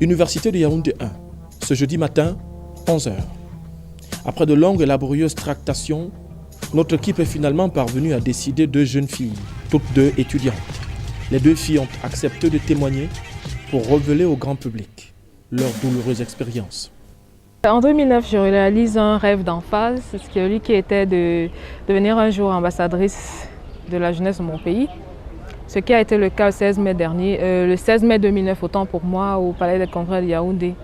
Université de Yaoundé 1, ce jeudi matin, 11h. Après de longues et laborieuses tractations, notre équipe est finalement parvenue à décider 2 jeunes filles, toutes 2 étudiantes. Les 2 filles ont accepté de témoigner pour révéler au grand public leur douloureuse expérience. En 2009, je réalise un rêve d'enfance, celui qui était de devenir un jour ambassadrice de la jeunesse de mon pays. Ce qui a été le cas le 16 mai dernier, le 16 mai 2009, autant pour moi, au Palais des Congrès de Yaoundé.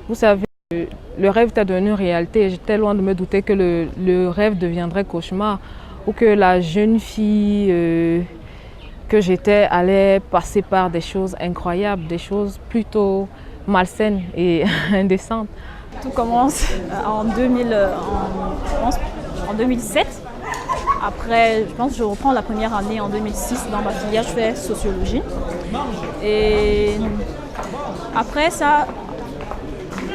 Vous savez, le rêve était devenu réalité et j'étais loin de me douter que le rêve deviendrait cauchemar ou que la jeune fille que j'étais allait passer par des choses incroyables, des choses plutôt malsaines et indécentes. Tout commence en 2007. Après, je pense que je reprends la première année en 2006 dans ma filière, je fais sociologie. Et après ça,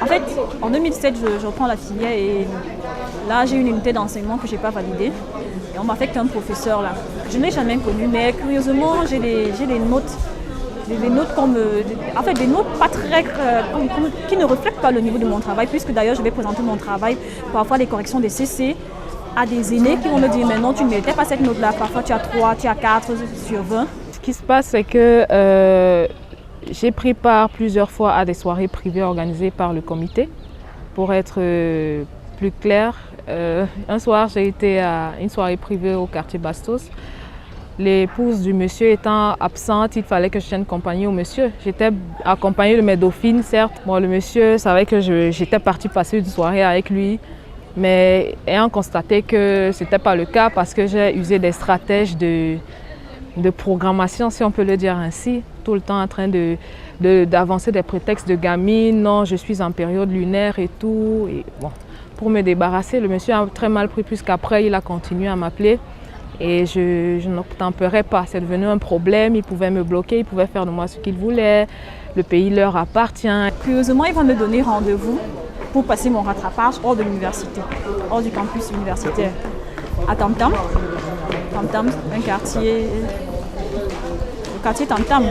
en fait, en 2007, je reprends la filière et là, j'ai une unité d'enseignement que je n'ai pas validée. Et on m'affecte un professeur là. Je ne l'ai jamais connu, mais curieusement, j'ai des notes. Des notes des notes pas très, qui ne reflètent pas le niveau de mon travail, puisque d'ailleurs je vais présenter mon travail, parfois les corrections des CC, à des aînés qui vont me dire mais non, tu ne méritais pas cette note-là, parfois tu as 3, tu as 4 sur 20. Ce qui se passe, c'est que j'ai pris part plusieurs fois à des soirées privées organisées par le comité. Pour être plus clair, un soir j'ai été à une soirée privée au quartier Bastos. L'épouse du monsieur étant absente, il fallait que je tienne compagnie au monsieur. J'étais accompagnée de mes dauphines, certes. Bon, le monsieur savait que j'étais partie passer une soirée avec lui, mais ayant constaté que ce n'était pas le cas parce que j'ai usé des stratèges de programmation, si on peut le dire ainsi, tout le temps en train d'avancer des prétextes de gamine, non, je suis en période lunaire et tout. Et bon, pour me débarrasser, le monsieur a très mal pris puisqu'après il a continué à m'appeler. Et je n'obtempérais pas, c'est devenu un problème, ils pouvaient me bloquer, ils pouvaient faire de moi ce qu'ils voulaient, le pays leur appartient. Curieusement, ils vont me donner rendez-vous pour passer mon rattrapage hors de l'université, hors du campus universitaire, à Tam Tam, un quartier, le quartier Tam Tam.